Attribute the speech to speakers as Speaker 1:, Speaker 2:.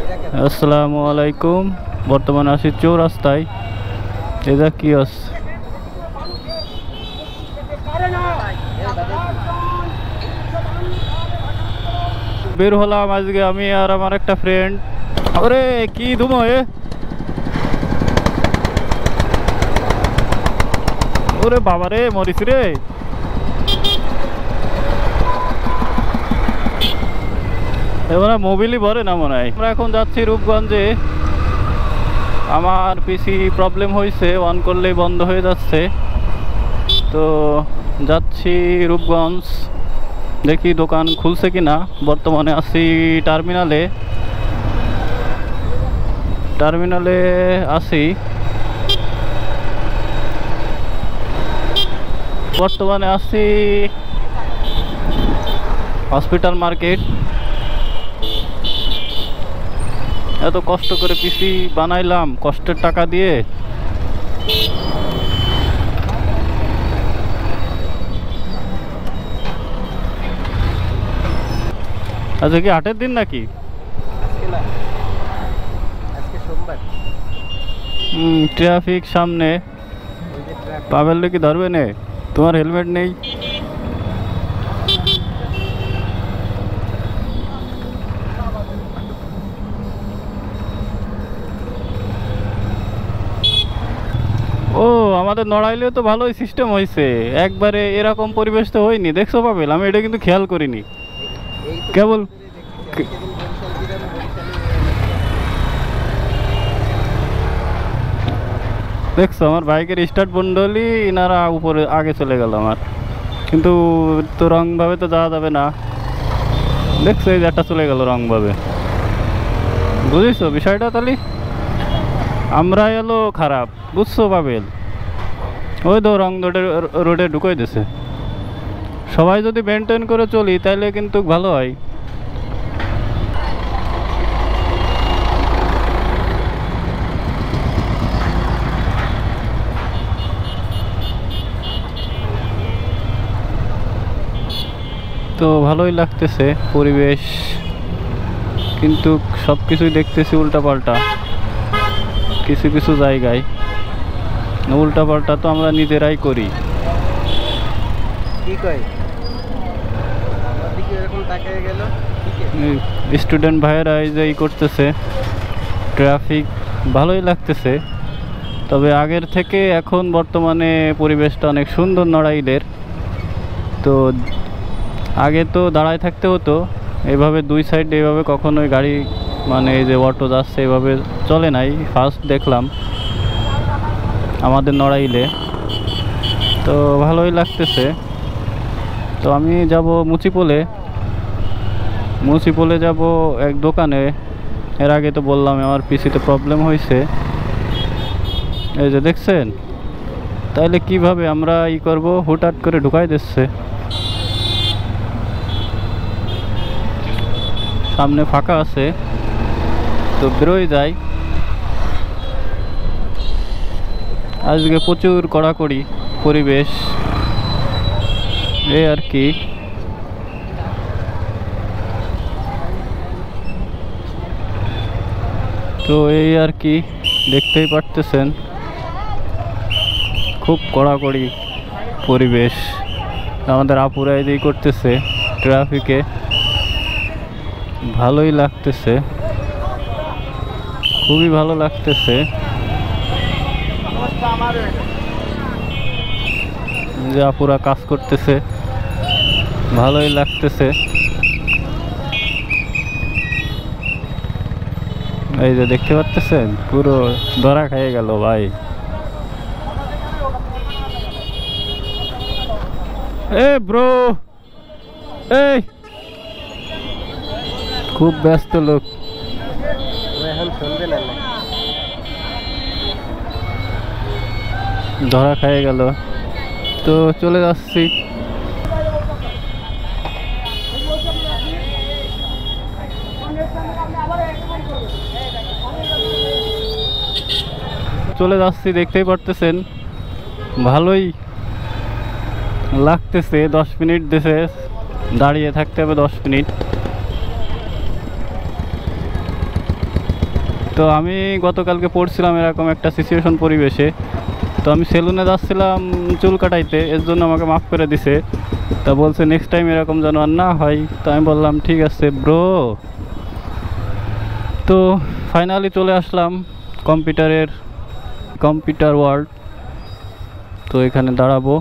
Speaker 1: আসসালামু আলাইকুম। বর্তমানে আছি চৌরাস্তায়। এটা কি আছে? বের হলাম আজকে আমি আর আমার একটা ফ্রেন্ড। আরে কি ধুমো এ, ওরে বাবা রে, মরিস রে। এবার মোবিলই ভরে না মনে হয়। আমরা এখন যাচ্ছি রূপগঞ্জে। আমার পিসি প্রবলেম হয়েছে, অন করলেই বন্ধ হয়ে যাচ্ছে। তো যাচ্ছি রূপগঞ্জ, দেখি দোকান খুলছে কিনা। বর্তমানে আছি টার্মিনালে আছি। বর্তমানে আছি হসপিটাল মার্কেট। এত কষ্ট করে পিসি বানাইলাম কষ্টের টাকা দিয়ে। আচ্ছা, কি হাটের দিন নাকি? ট্রাফিক সামনে, পাবেল কি ধরবে নে? তোমার হেলমেট নেই। ও, আমাদের নড়াইলেও তো ভালোই সিস্টেম হয়েছে। একবারে এরকম পরিবেশ তো হয়নি, দেখছো পাবেল? আমি এটা কিন্তু খেয়াল করিনি। কেবল দেখছো আমার বাইকের স্টার্ট বন্ধ হলি ইনারা উপরে আগে চলে গেল আমার। কিন্তু তো রংভাবে তো যাওয়া যাবে না। দেখছো এই যে একটা চলে গেল রংভাবে। বুঝেছো বিষয়টা? তাহলে আমরা এলো খারাপ, বুঝছো পাবেল? ওই তো রং রোডে ঢুকাই দিছে। সবাই যদি মেনটেন করে চলি তাহলে কিন্তু ভালো হয়। তো ভালোই লাগতেছে পরিবেশ, কিন্তু সব কিছুই দেখতেছি উল্টাপাল্টা কিছু কিছু জায়গায়। উল্টাপাল্টা তো আমরা নিজেরাই করি। স্টুডেন্ট ভাইয়েরা এই যে করতেছে ট্রাফিক, ভালোই লাগতেছে। তবে আগের থেকে এখন বর্তমানে পরিবেশটা অনেক সুন্দর নড়াইলের। তো আগে তো দাঁড়ায় থাকতে হতো, এইভাবে দুই সাইড এইভাবে কখনোই গাড়ি মানে এই যে অটো যাচ্ছে এইভাবে চলে নাই। ফার্স্ট দেখলাম আমাদের নড়াইলে, তো ভালোই লাগতেছে। তো আমি যাব মুচিপোলে যাব এক দোকানে। এর আগে তো বললাম আমার পিসিতে প্রবলেম হয়েছে, এই যে দেখছেন। তাইলে কিভাবে আমরা করব, হুটহাট করে ঢুকাই দিচ্ছে। সামনে ফাঁকা আছে তো বেরোয় যায়। আজকে প্রচুর কড়াকড়ি পরিবেশ, এই আর কি। তো এই আর কি, দেখতেই পারতেছেন খুব কড়াকড়ি পরিবেশ। আমাদের আপুরা এদিকে করতেছে ট্রাফিকে, ভালোই লাগতেছে, খুবই ভালো লাগতেছে। যে আপুরা কাজ করতেছে ভালোই লাগতেছে। এই যে দেখতে পাচ্ছেন পুরো ধরা খেয়ে গেল ভাই। এ ব্রো, এই খুব ব্যস্ত লোক। ধরা খেয়ে গেল, তো চলে যাচ্ছি। দেখতেই পারতেছেন ভালোই লাগতেছে। 10 মিনিট দেশে দাঁড়িয়ে থাকতে হবে, 10 মিনিট। তো আমি গতকালকে পড়ছিলাম এরকম একটা সিচুয়েশন পরিবেশে। তো আমি সেলুনে যাচ্ছিলাম চুল কাটাইতে, এর জন্য আমাকে মাফ করে দিছে। তা বলছে নেক্সট টাইম এরকম যেন আর না হয়। তো আমি বললাম ঠিক আছে ব্রো। তো ফাইনালি চলে আসলাম কম্পিউটার ওয়ার্ল্ড। তো এখানে দাঁড়াবো।